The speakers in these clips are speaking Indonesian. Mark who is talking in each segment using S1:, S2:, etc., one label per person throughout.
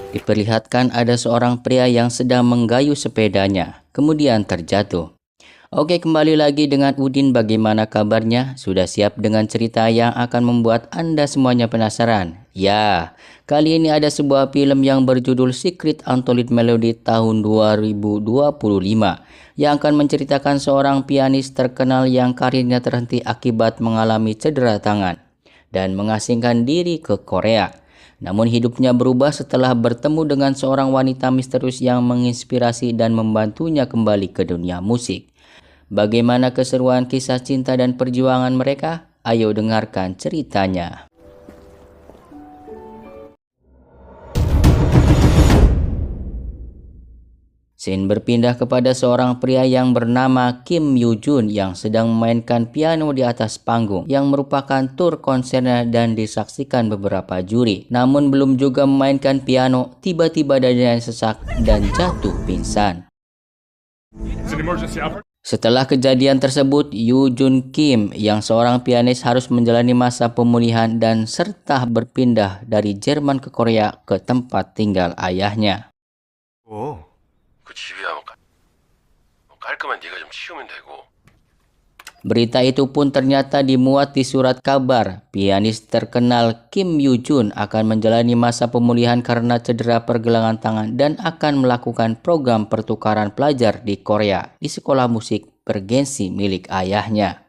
S1: Diperlihatkan ada seorang pria yang sedang menggayuh sepedanya, kemudian terjatuh. Oke, kembali lagi dengan Udin. Bagaimana kabarnya? Sudah siap dengan cerita yang akan membuat Anda semuanya penasaran? Ya, kali ini ada sebuah film yang berjudul Secret Untold Melody tahun 2025 yang akan menceritakan seorang pianis terkenal yang karirnya terhenti akibat mengalami cedera tangan dan mengasingkan diri ke Korea. Namun hidupnya berubah setelah bertemu dengan seorang wanita misterius yang menginspirasi dan membantunya kembali ke dunia musik. Bagaimana keseruan kisah cinta dan perjuangan mereka? Ayo dengarkan ceritanya. Scene berpindah kepada seorang pria yang bernama Kim Yoo Jun yang sedang memainkan piano di atas panggung yang merupakan tur konsernya dan disaksikan beberapa juri. Namun belum juga memainkan piano, tiba-tiba dadanya sesak dan jatuh pingsan. Setelah kejadian tersebut, Yoo Jun Kim yang seorang pianis harus menjalani masa pemulihan dan serta berpindah dari Jerman ke Korea ke tempat tinggal ayahnya.
S2: 그 집이야 깔끔한 네가 좀 치우면 되고.
S1: Berita itu pun ternyata dimuat di surat kabar. Pianis terkenal Kim Yoo Jun akan menjalani masa pemulihan karena cedera pergelangan tangan dan akan melakukan program pertukaran pelajar di Korea di sekolah musik bergensi milik ayahnya.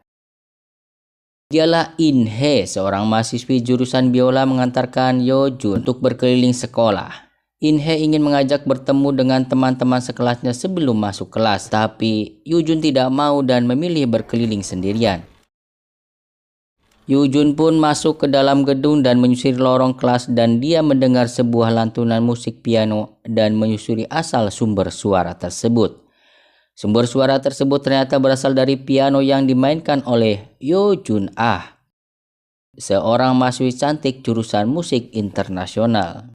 S1: Dialah In Hye, seorang mahasiswi jurusan biola mengantarkan Yoo Jun untuk berkeliling sekolah. In Hye ingin mengajak bertemu dengan teman-teman sekelasnya sebelum masuk kelas, tapi Yoo Jun tidak mau dan memilih berkeliling sendirian. Yoo Jun pun masuk ke dalam gedung dan menyusuri lorong kelas dan dia mendengar sebuah lantunan musik piano dan menyusuri asal sumber suara tersebut. Sumber suara tersebut ternyata berasal dari piano yang dimainkan oleh Yoo Jun Ah, seorang mahasiswi cantik jurusan musik internasional.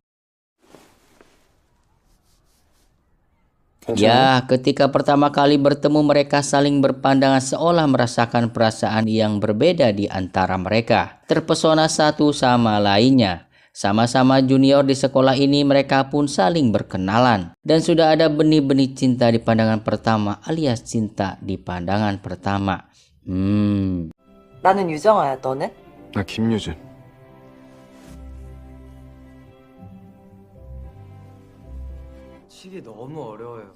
S1: Ya, ketika pertama kali bertemu mereka saling berpandangan seolah merasakan perasaan yang berbeda di antara mereka. Terpesona satu sama lainnya. Sama-sama junior di sekolah ini, mereka pun saling berkenalan. Dan sudah ada benih-benih cinta di pandangan pertama alias cinta di pandangan pertama.
S3: 나는 유정아야, 너는?
S2: 나 김유준.
S4: 치기 너무 어려워요.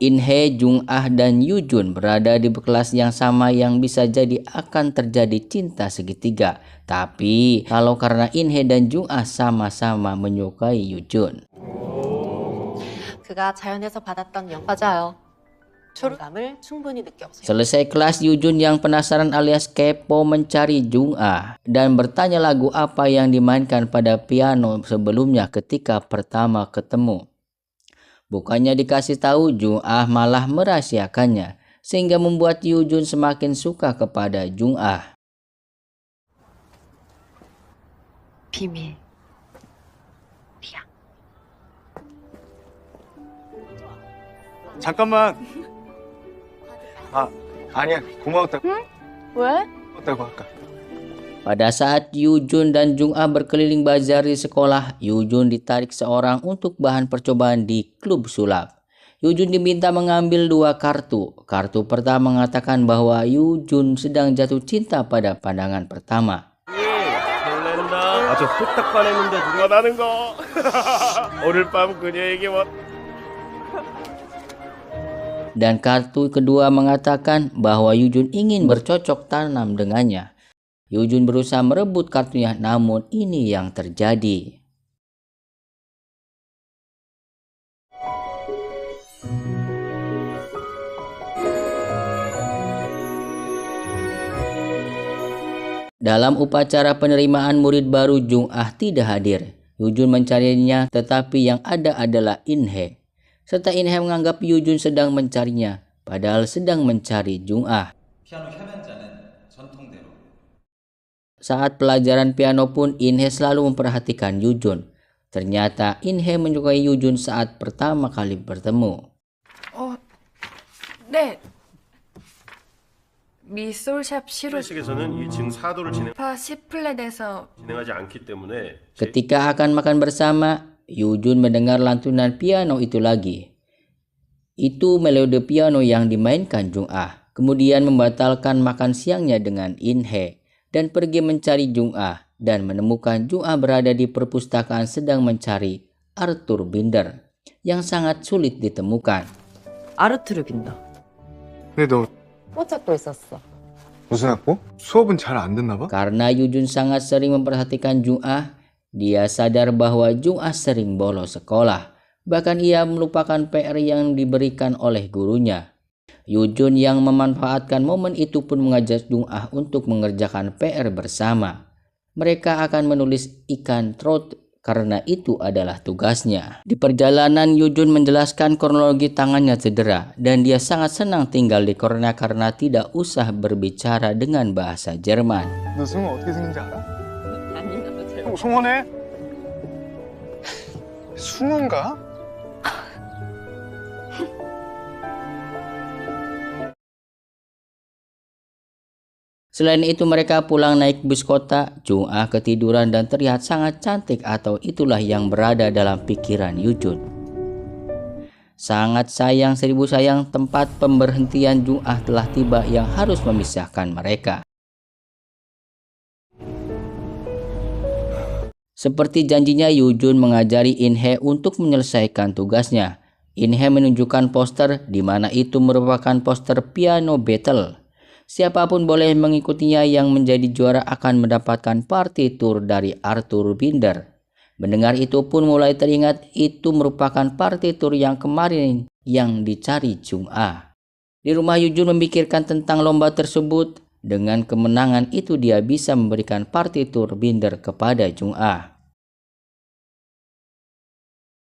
S1: In Hye, Jung Ah, dan Yoo Jun berada di kelas yang sama yang bisa jadi akan terjadi cinta segitiga. Tapi kalau karena In Hye dan Jung Ah sama-sama menyukai Yoo Jun.
S3: 그가 자연에서 받았던 맞아요. 초록감을 충분히 느껴보세요.
S1: Selesai kelas, Yoo Jun yang penasaran alias kepo mencari Jung Ah dan bertanya lagu apa yang dimainkan pada piano sebelumnya ketika pertama ketemu. Bukannya dikasih tahu, Jung Ah malah merahasiakannya, sehingga membuat Yoo Jun semakin suka kepada Jung Ah.
S3: 비밀. 비야.
S2: 잠깐만. 아니야. 고마웠다고.
S3: 왜?
S2: 고마웠다고 할까.
S1: Pada saat Yoo Jun dan Jung Ah berkeliling bazar di sekolah, Yoo Jun ditarik seorang untuk bahan percobaan di klub sulap. Yoo Jun diminta mengambil 2 kartu. Kartu pertama mengatakan bahwa Yoo Jun sedang jatuh cinta pada pandangan pertama.
S4: 설렌다. 아주 후딱 반했는데 누가 나는 거. 오늘 밤 그녀에게
S1: Dan kartu kedua mengatakan bahwa Yoo Jun ingin bercocok tanam dengannya. Yoo Jun berusaha merebut kartunya, namun ini yang terjadi. Dalam upacara penerimaan murid baru, Jung Ah tidak hadir. Yoo Jun mencarinya, tetapi yang ada adalah In Hye. Serta In Hye menganggap Yoo Jun sedang mencarinya, padahal sedang mencari Jung Ah.
S5: 피아노 협연자는 전통대로
S1: Saat pelajaran piano pun, In Hye selalu memperhatikan Yoo Jun. Ternyata In Hye menyukai Yoo Jun saat pertama kali bertemu.
S6: 네. 미솔샵 시로
S4: 클래식에서는 이 지금 사도를
S6: 파 C플랫에서
S4: 진행하지 않기 때문에
S1: Ketika akan makan bersama, Yujun mendengar lantunan piano itu lagi. Itu melode piano yang dimainkan Jung-ah. Kemudian membatalkan makan siangnya dengan In-hye dan pergi mencari Jung-ah dan menemukan Jung-ah berada di perpustakaan sedang mencari Arthur Binder yang sangat sulit ditemukan.
S3: 아르투르 빈다.
S2: 근데 너
S3: 못 찾고 있었어.
S2: 무슨 학부? 수업은 잘 안 듣나 봐?
S1: Karena Yujun sangat sering memperhatikan Jung-ah, dia sadar bahwa Jung-ah sering bolos sekolah. Bahkan ia melupakan PR yang diberikan oleh gurunya. Yujun yang memanfaatkan momen itu pun mengajak Jung-ah untuk mengerjakan PR bersama. Mereka akan menulis ikan trout karena itu adalah tugasnya. Di perjalanan Yujun menjelaskan kronologi tangannya cedera dan dia sangat senang tinggal di Korea karena tidak usah berbicara dengan bahasa Jerman.
S2: 너 승우 어떻게 생긴지 알아?
S3: 아니, 나도 잘
S2: 형 송원해? 승우인가?
S1: Selain itu mereka pulang naik bus kota. Jung-ah ketiduran dan terlihat sangat cantik atau itulah yang berada dalam pikiran Yujun. Sangat sayang seribu sayang tempat pemberhentian Jung-ah telah tiba yang harus memisahkan mereka. Seperti janjinya Yujun mengajari In-hye untuk menyelesaikan tugasnya. In-hye menunjukkan poster di mana itu merupakan poster piano battle. Siapapun boleh mengikutinya yang menjadi juara akan mendapatkan partitur dari Arthur Binder. Mendengar itu pun mulai teringat itu merupakan partitur yang kemarin yang dicari Jung-ah. Di rumah Yujun memikirkan tentang lomba tersebut. Dengan kemenangan itu dia bisa memberikan partitur Binder kepada Jung-ah.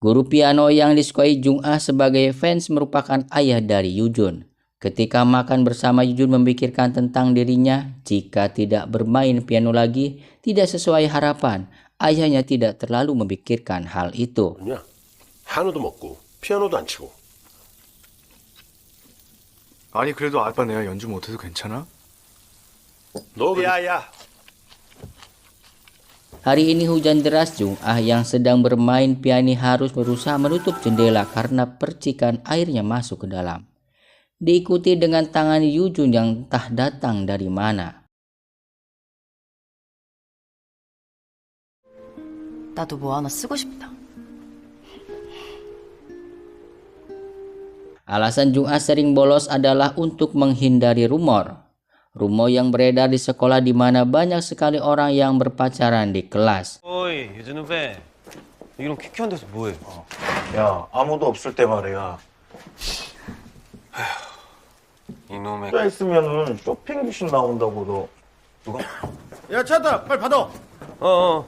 S1: Guru piano yang disukai Jung-ah sebagai fans merupakan ayah dari Yujun. Ketika makan bersama, Yujun memikirkan tentang dirinya. Jika tidak bermain piano lagi, tidak sesuai harapan. Ayahnya tidak terlalu memikirkan hal itu.
S4: 야, 한우도 먹고 피아노도 안 치고.
S2: 아니 그래도 아빠 내가 연주 못해도 괜찮아?
S4: 너 야야.
S1: Hari ini hujan deras. Jung-ah yang sedang bermain piano harus berusaha menutup jendela karena percikan airnya masuk ke dalam. Diikuti dengan tangan Yujun yang entah datang dari mana.
S3: 나도 뭐 하나 쓰고 싶다.
S1: Alasan Jung-ah sering bolos adalah untuk menghindari rumor. Rumor yang beredar di sekolah di mana banyak sekali orang yang berpacaran di kelas.
S6: 어이, 유진 후배. 이런 퀴퀴한 데서 뭐해?
S7: 야, 아무도 없을 때 말이야.
S2: 이놈의
S7: 짜 있으면은 쇼핑 귀신 나온다고 너. 누가?
S4: 야, 찾았다. 빨리 받아.
S6: 어.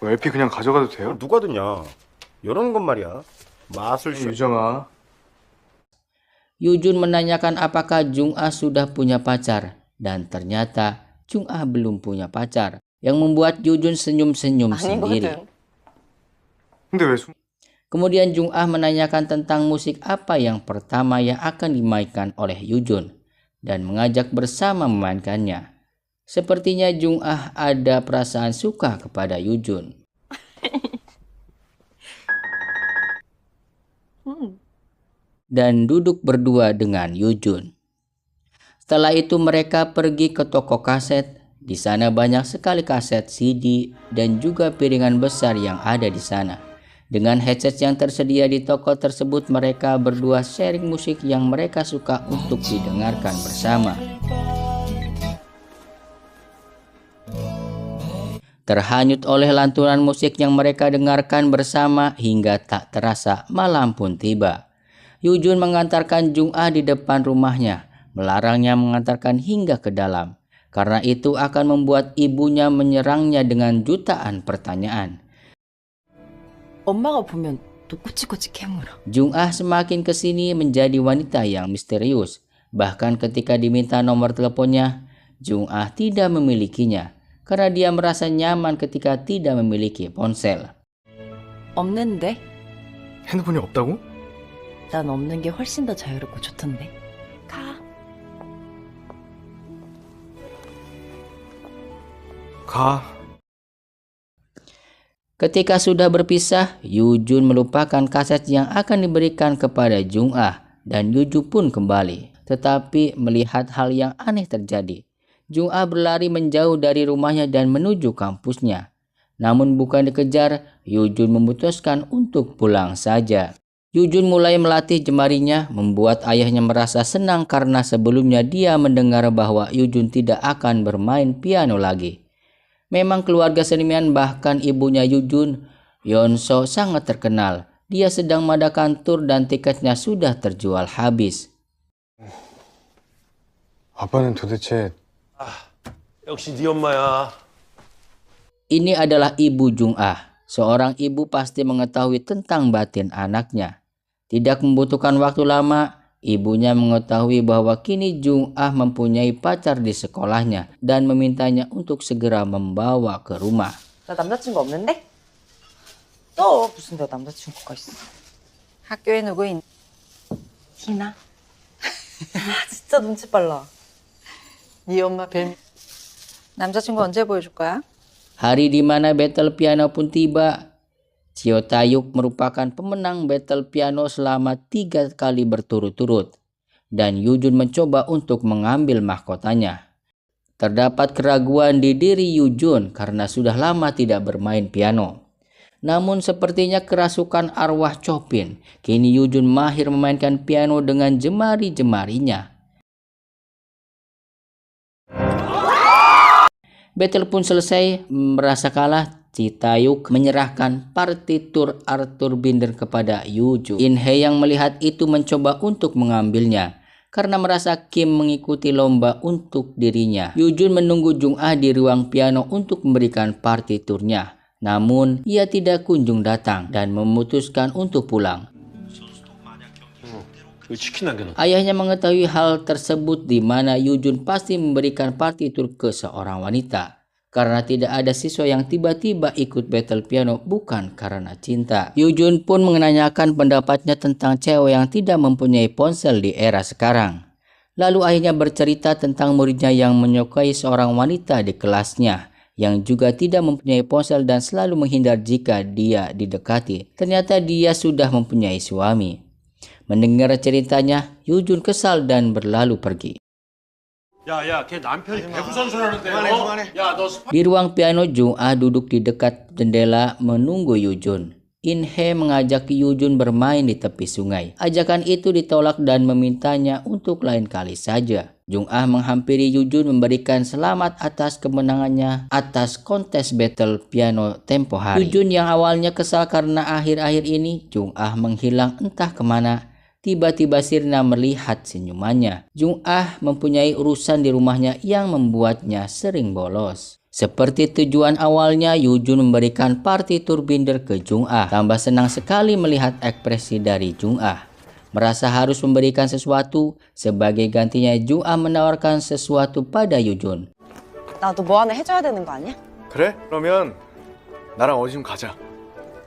S2: LP 그냥 가져가도 돼요?
S4: 누가 듣냐? 이런 건 말이야. 마술쇼.
S2: 유정아
S1: Yujun menanyakan apakah Jung-ah sudah punya pacar. Dan ternyata Jung-ah belum punya pacar. Yang membuat Yujun senyum-senyum sendiri.
S3: 아니거든.
S2: 근데 왜 승우
S1: Kemudian Jung-ah menanyakan tentang musik apa yang pertama yang akan dimainkan oleh Yujun. Dan mengajak bersama memainkannya. Sepertinya Jung-ah ada perasaan suka kepada Yujun. Dan duduk berdua dengan Yujun. Setelah itu mereka pergi ke toko kaset. Di sana banyak sekali kaset CD dan juga piringan besar yang ada di sana. Dengan headset yang tersedia di toko tersebut, mereka berdua sharing musik yang mereka suka untuk didengarkan bersama. Terhanyut oleh lantunan musik yang mereka dengarkan bersama hingga tak terasa malam pun tiba. Yujun mengantarkan Jung-ah di depan rumahnya, melarangnya mengantarkan hingga ke dalam. Karena itu akan membuat ibunya menyerangnya dengan jutaan pertanyaan.
S3: 엄마가 보면 또 꼬치꼬치 캐물어.
S1: Jung-ah semakin kesini menjadi wanita yang misterius. Bahkan ketika diminta nomor teleponnya, Jung-ah tidak memilikinya. Karena dia merasa nyaman ketika tidak memiliki ponsel.
S3: 없는데?
S2: 핸드폰이 없다고?
S3: 난 없는 게 훨씬 더 자유롭고 좋던데. 가.
S2: 가
S1: Ketika sudah berpisah, Yujun melupakan kaset yang akan diberikan kepada Jung-ah dan Yuju pun kembali. Tetapi melihat hal yang aneh terjadi, Jung-ah berlari menjauh dari rumahnya dan menuju kampusnya. Namun bukan dikejar, Yujun memutuskan untuk pulang saja. Yujun mulai melatih jemarinya, membuat ayahnya merasa senang karena sebelumnya dia mendengar bahwa Yujun tidak akan bermain piano lagi. Memang keluarga seniman bahkan ibunya Yujun, Yeonso, sangat terkenal. Dia sedang mengadakan tur dan tiketnya sudah terjual habis.
S2: 아빠는 도대체
S4: 역시 네 엄마야.
S1: Ini adalah ibu Jung-ah. Seorang ibu pasti mengetahui tentang batin anaknya. Tidak membutuhkan waktu lama, ibunya mengetahui bahwa kini Jung-ah mempunyai pacar di sekolahnya dan memintanya untuk segera membawa ke rumah.
S3: 나 남자친구 없는데? 너 무슨 내 남자친구가 있어? 학교에 누구 있? 티나? 진짜 눈치 빨라. 네 엄마 별 남자친구 언제 보여줄 거야?
S1: Hari di mana battle piano pun tiba. Cheo Tae-yuk merupakan pemenang battle piano selama 3 kali berturut-turut. Dan Yujun mencoba untuk mengambil mahkotanya. Terdapat keraguan di diri Yujun karena sudah lama tidak bermain piano. Namun sepertinya kerasukan arwah Chopin. Kini Yujun mahir memainkan piano dengan jemari-jemarinya. Battle pun selesai. Merasa kalah, Tae-yuk menyerahkan partitur Arthur Binder kepada Yujun. In-hye yang melihat itu mencoba untuk mengambilnya karena merasa Kim mengikuti lomba untuk dirinya. Yujun menunggu Jung-ah di ruang piano untuk memberikan partiturnya. Namun ia tidak kunjung datang dan memutuskan untuk pulang.
S6: 치킨 남겨놓.
S1: Ayahnya mengetahui hal tersebut di mana Yujun pasti memberikan partitur ke seorang wanita. Karena tidak ada siswa yang tiba-tiba ikut battle piano bukan karena cinta. Yujun pun menanyakan pendapatnya tentang cewek yang tidak mempunyai ponsel di era sekarang. Lalu ayahnya bercerita tentang muridnya yang menyukai seorang wanita di kelasnya yang juga tidak mempunyai ponsel dan selalu menghindar jika dia didekati. Ternyata dia sudah mempunyai suami. Mendengar ceritanya, Yujun kesal dan berlalu pergi.
S4: 야야, 걔 남편이 배구 선수라는데. 그만해. 야, 너
S1: Di ruang piano, Jung-ah duduk di dekat jendela menunggu Yujun. In-hye mengajak Yujun bermain di tepi sungai. Ajakan itu ditolak dan memintanya untuk lain kali saja. Jung-ah menghampiri Yujun memberikan selamat atas kemenangannya atas kontes battle piano tempo hari. Yujun yang awalnya kesal karena akhir-akhir ini Jung-ah menghilang entah kemana. Tiba-tiba sirna melihat senyumannya. Jung-ah mempunyai urusan di rumahnya yang membuatnya sering bolos. Seperti tujuan awalnya, Yujun memberikan partitur Binder ke Jung-ah. Tambah senang sekali melihat ekspresi dari Jung-ah. Merasa harus memberikan sesuatu, sebagai gantinya Jung-ah menawarkan sesuatu pada Yujun.
S3: 나도 뭐 하나 해줘야 되는 거 아니야?
S2: 그래? 그러면 나랑 어디 좀 가자.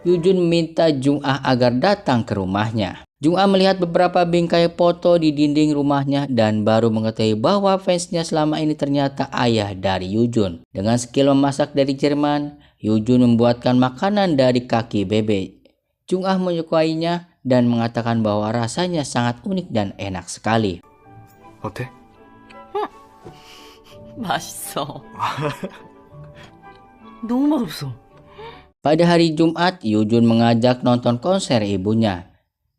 S1: Yujun meminta Jung-ah agar datang ke rumahnya. Jung-ah melihat beberapa bingkai foto di dinding rumahnya dan baru mengetahui bahwa fansnya selama ini ternyata ayah dari Yujun. Dengan skill memasak dari Jerman, Yujun membuatkan makanan dari kaki bebek. Jung-ah menyukainya dan mengatakan bahwa rasanya sangat unik dan enak sekali.
S2: 어때?
S3: 맛있어. 너무 맛없어.
S1: Pada hari Jumat, Yujun mengajak nonton konser ibunya.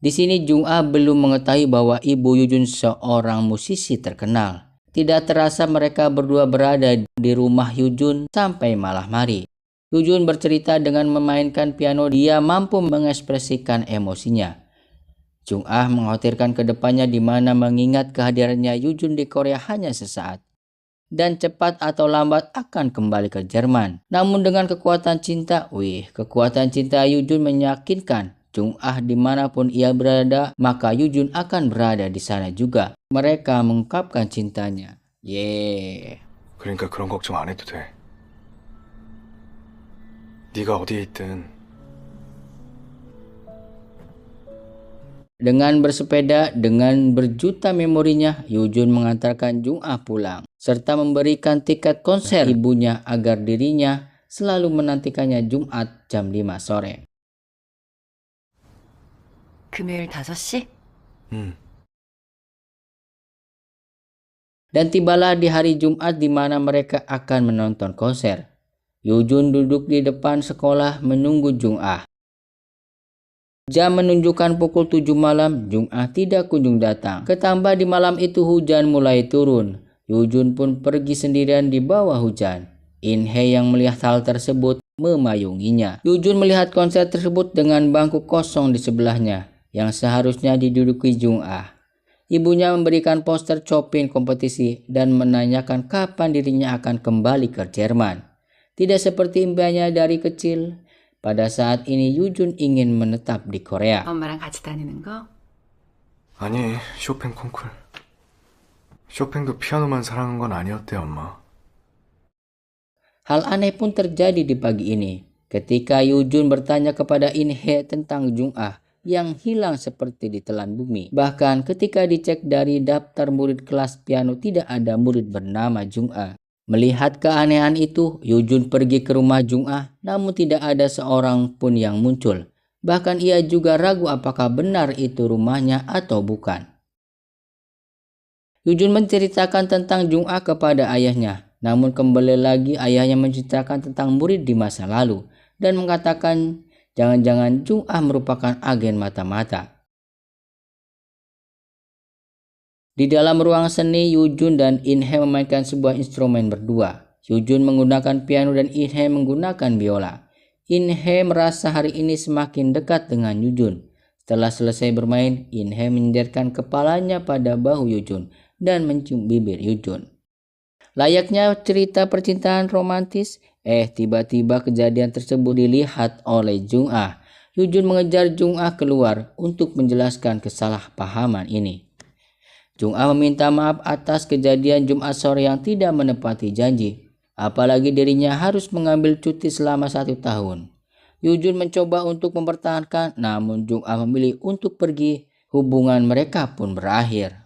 S1: Di sini Jung-ah belum mengetahui bahwa ibu Yujun seorang musisi terkenal. Tidak terasa mereka berdua berada di rumah Yujun sampai malam hari. Yujun bercerita dengan memainkan piano dia mampu mengekspresikan emosinya. Jung-ah mengkhawatirkan ke depannya di mana mengingat kehadirannya Yujun di Korea hanya sesaat. Dan cepat atau lambat akan kembali ke Jerman. Namun dengan kekuatan cinta, kekuatan cinta Yujun meyakinkan Jung-ah dimanapun ia berada, maka Yujun akan berada di sana juga. Mereka mengungkapkan cintanya.
S2: 그러니까 그런 걱정 안 해도 돼. 네가 어디에 있든.
S1: Dengan bersepeda, dengan berjuta memorinya, Yujun mengantarkan Jung-ah pulang. Serta memberikan tiket konser ibunya agar dirinya selalu menantikannya Jumat jam 5 sore.
S3: 금요일 5시?
S1: Dan tibalah di hari Jumat di mana mereka akan menonton konser. Yujun duduk di depan sekolah menunggu Jung-ah. Jam menunjukkan pukul 7 malam, Jung-ah tidak kunjung datang. Ketambah di malam itu hujan mulai turun. Yujun pun pergi sendirian di bawah hujan. In-hye yang melihat hal tersebut memayunginya. Yujun melihat konser tersebut dengan bangku kosong di sebelahnya yang seharusnya diduduki Jung-ah. Ibunya memberikan poster Chopin kompetisi dan menanyakan kapan dirinya akan kembali ke Jerman. Tidak seperti impiannya dari kecil, pada saat ini Yujun ingin menetap di Korea.
S3: 엄마랑 같이 다니는 거?
S2: 아니, 쇼팽 콩쿨. 쇼팽도 피아노만 사랑한 건 아니었대, 엄마.
S1: Hal aneh pun terjadi di pagi ini, ketika Yujun bertanya kepada In-hye tentang Jung-ah yang hilang seperti ditelan bumi. Bahkan ketika dicek dari daftar murid kelas piano tidak ada murid bernama Jung-ah. Melihat keanehan itu, Yujun pergi ke rumah Jung-ah, namun tidak ada seorang pun yang muncul. Bahkan ia juga ragu apakah benar itu rumahnya atau bukan. Yujun menceritakan tentang Jung-ah kepada ayahnya, namun kembali lagi ayahnya menceritakan tentang murid di masa lalu dan mengatakan jangan-jangan Jung-ah merupakan agen mata-mata. Di dalam ruang seni, Yujun dan In-hye memainkan sebuah instrumen berdua. Yujun menggunakan piano dan In-hye menggunakan biola. In-hye merasa hari ini semakin dekat dengan Yujun. Setelah selesai bermain, In-hye menyenderkan kepalanya pada bahu Yujun dan mencium bibir Yujun. Layaknya cerita percintaan romantis, tiba-tiba kejadian tersebut dilihat oleh Jung-ah. Yujun mengejar Jung-ah keluar untuk menjelaskan kesalahpahaman ini. Jung-ah meminta maaf atas kejadian Jumat sore yang tidak menepati janji. Apalagi dirinya harus mengambil cuti selama 1 tahun. Yujun mencoba untuk mempertahankan, namun Jung-ah memilih untuk pergi. Hubungan mereka pun berakhir.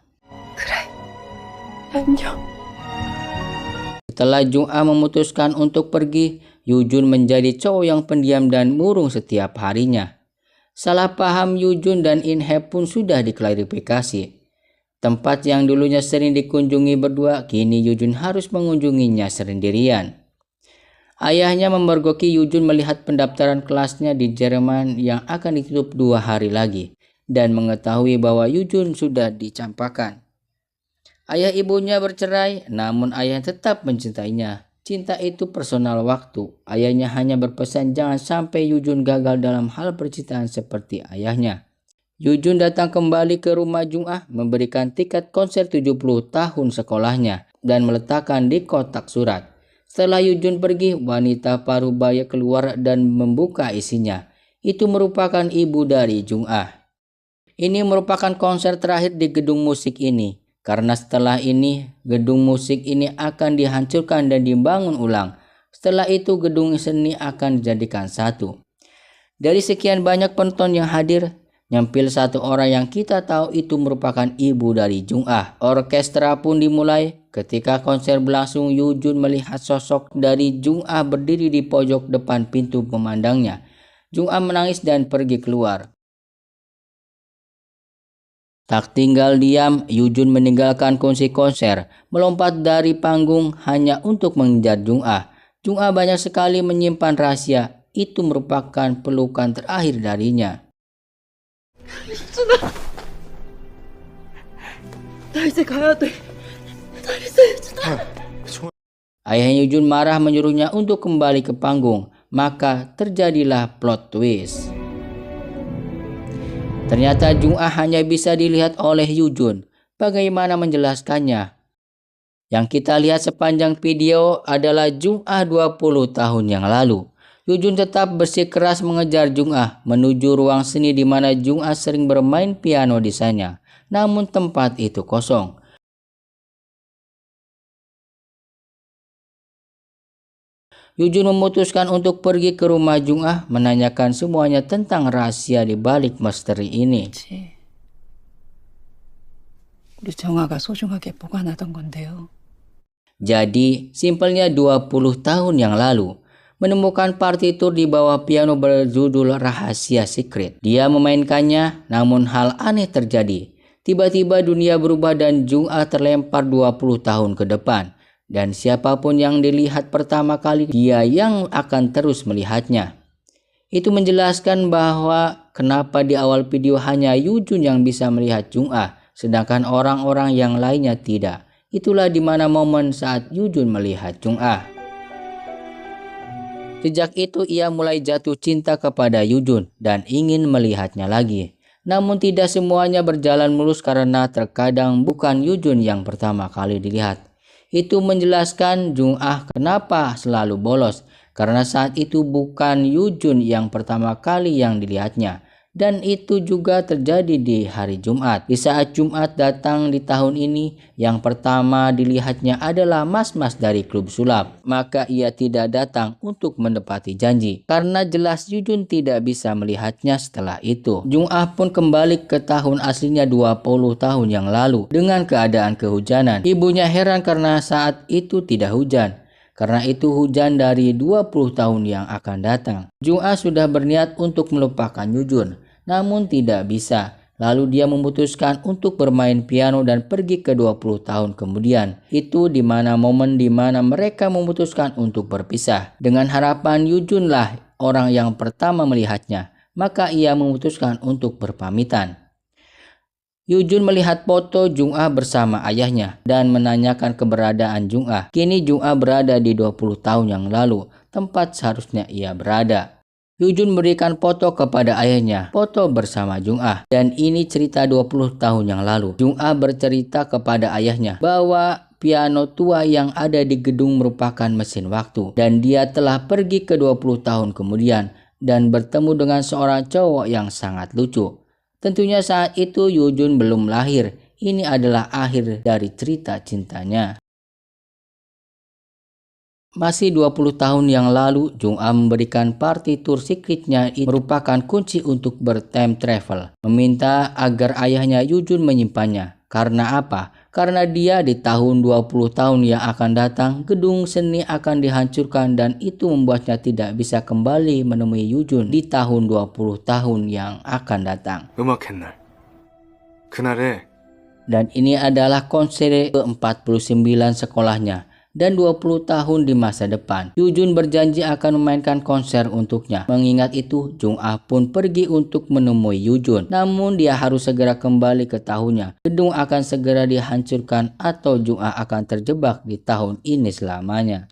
S1: Setelah Jung-ah memutuskan untuk pergi, Yujun menjadi cowok yang pendiam dan murung setiap harinya. Salah paham Yujun dan In-hye pun sudah diklarifikasi. Tempat yang dulunya sering dikunjungi berdua, kini Yujun harus mengunjunginya sendirian. Ayahnya memergoki Yujun melihat pendaftaran kelasnya di Jerman yang akan ditutup 2 hari lagi dan mengetahui bahwa Yujun sudah dicampakkan. Ayah ibunya bercerai, namun ayah tetap mencintainya. Cinta itu personal waktu. Ayahnya hanya berpesan jangan sampai Yujun gagal dalam hal percintaan seperti ayahnya. Yujun datang kembali ke rumah Jung-ah, memberikan tiket konser 70 tahun sekolahnya dan meletakkan di kotak surat. Setelah Yujun pergi, wanita parubaya keluar dan membuka isinya. Itu merupakan ibu dari Jung-ah. Ini merupakan konser terakhir di gedung musik ini, karena setelah ini gedung musik ini akan dihancurkan dan dibangun ulang. Setelah itu gedung seni akan dijadikan satu. Dari sekian banyak penonton yang hadir, nyampil satu orang yang kita tahu itu merupakan ibu dari Jung-ah. Orkestra pun dimulai. Ketika konser berlangsung, Yujun melihat sosok dari Jung-ah berdiri di pojok depan pintu memandangnya. Jung-ah menangis dan pergi keluar. Tak tinggal diam, Yujun meninggalkan kunci konser, melompat dari panggung hanya untuk mengejar Jung-ah. Jung-ah banyak sekali menyimpan rahasia. Itu merupakan pelukan terakhir darinya. Ayah Yujun marah menyuruhnya untuk kembali ke panggung. Maka terjadilah plot twist. Ternyata Jung-ah hanya bisa dilihat oleh Yujun. Bagaimana menjelaskannya? Yang kita lihat sepanjang video adalah Jung-ah 20 tahun yang lalu. Yujun tetap bersikeras mengejar Jung-ah menuju ruang seni di mana Jung-ah sering bermain piano di sana. Namun tempat itu kosong. Yujun memutuskan untuk pergi ke rumah Jung-ah menanyakan semuanya tentang rahasia di balik misteri ini.
S8: 우리 정아가 소중하게 보관하던 건데요.
S1: Jadi, simpelnya 20 tahun yang lalu, menemukan partitur di bawah piano berjudul Rahasia Secret. Dia memainkannya, namun hal aneh terjadi. Tiba-tiba dunia berubah dan Jung-ah terlempar 20 tahun ke depan. Dan siapapun yang dilihat pertama kali, dia yang akan terus melihatnya. Itu menjelaskan bahwa kenapa di awal video hanya Yoo-jun yang bisa melihat Jung-ah, sedangkan orang-orang yang lainnya tidak. Itulah di mana momen saat Yoo-jun melihat Jung-ah. Sejak itu ia mulai jatuh cinta kepada Yoo-jun dan ingin melihatnya lagi. Namun tidak semuanya berjalan mulus karena terkadang bukan Yoo-jun yang pertama kali dilihat. Itu menjelaskan Jung-ah kenapa selalu bolos. Karena saat itu bukan Yoo-jun yang pertama kali yang dilihatnya. Dan itu juga terjadi di hari Jumat. Di saat Jumat datang di tahun ini, yang pertama dilihatnya adalah mas-mas dari klub sulap. Maka ia tidak datang untuk menepati janji. Karena jelas Yoo-jun tidak bisa melihatnya setelah itu. Jung-ah pun kembali ke tahun aslinya 20 tahun yang lalu dengan keadaan kehujanan. Ibunya heran karena saat itu tidak hujan. Karena itu hujan dari 20 tahun yang akan datang. Jung-ah sudah berniat untuk melupakan Yoo-jun, namun tidak bisa. Lalu dia memutuskan untuk bermain piano dan pergi ke 20 tahun kemudian. Itu di mana momen di mana mereka memutuskan untuk berpisah. Dengan harapan Yoo-jun lah orang yang pertama melihatnya, maka ia memutuskan untuk berpamitan. Yoo-jun melihat foto Jung-ah bersama ayahnya dan menanyakan keberadaan Jung-ah. Kini Jung-ah berada di 20 tahun yang lalu, tempat seharusnya ia berada. Yoo-jun memberikan foto kepada ayahnya, foto bersama Jung-ah. Dan ini cerita 20 tahun yang lalu. Jung-ah bercerita kepada ayahnya bahwa piano tua yang ada di gedung merupakan mesin waktu. Dan dia telah pergi ke 20 tahun kemudian dan bertemu dengan seorang cowok yang sangat lucu. Tentunya saat itu Yoo-jun belum lahir. Ini adalah akhir dari cerita cintanya. Masih 20 tahun yang lalu, Jung-ah memberikan partitur secretnya itu merupakan kunci untuk bertime travel. Meminta agar ayahnya Yoo-jun menyimpannya. Karena apa? Karena dia di tahun 20 tahun yang akan datang, gedung seni akan dihancurkan dan itu membuatnya tidak bisa kembali menemui Yoo-jun di tahun 20 tahun yang akan datang.
S2: 음악했날 그날에
S1: Dan ini adalah konser ke-49 sekolahnya dan 20 tahun di masa depan. Yoo-jun berjanji akan memainkan konser untuknya. Mengingat itu, Jung-ah pun pergi untuk menemui Yoo-jun. Namun dia harus segera kembali ke tahunnya. Gedung akan segera dihancurkan atau Jung-ah akan terjebak di tahun ini selamanya.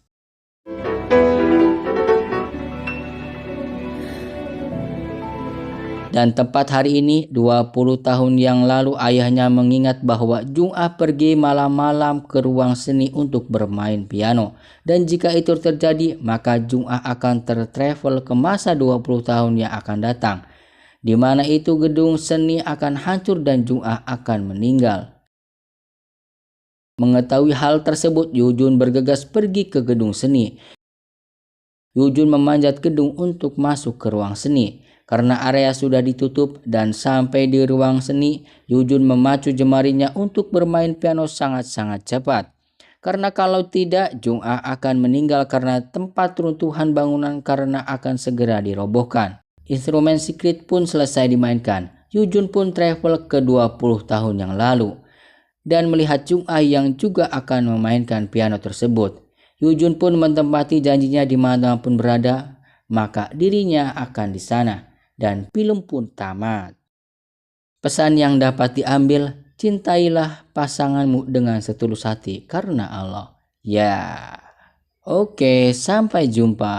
S1: Dan tepat hari ini, 20 tahun yang lalu ayahnya mengingat bahwa Jung-ah pergi malam-malam ke ruang seni untuk bermain piano. Dan jika itu terjadi, maka Jung-ah akan tertravel ke masa 20 tahun yang akan datang. Di mana itu gedung seni akan hancur dan Jung-ah akan meninggal. Mengetahui hal tersebut, Yoo-jun bergegas pergi ke gedung seni. Yoo-jun memanjat gedung untuk masuk ke ruang seni. Karena area sudah ditutup dan sampai di ruang seni, Yoo-jun memacu jemarinya untuk bermain piano sangat-sangat cepat. Karena kalau tidak, Jung-ah akan meninggal karena tempat runtuhan bangunan karena akan segera dirobohkan. Instrumen secret pun selesai dimainkan. Yoo-jun pun travel ke 20 tahun yang lalu dan melihat Jung-ah yang juga akan memainkan piano tersebut. Yoo-jun pun menempati janjinya dimanapun berada, maka dirinya akan di sana. Dan film pun tamat. Pesan yang dapat diambil, cintailah pasanganmu dengan setulus hati karena Allah. Ya, oke, sampai jumpa.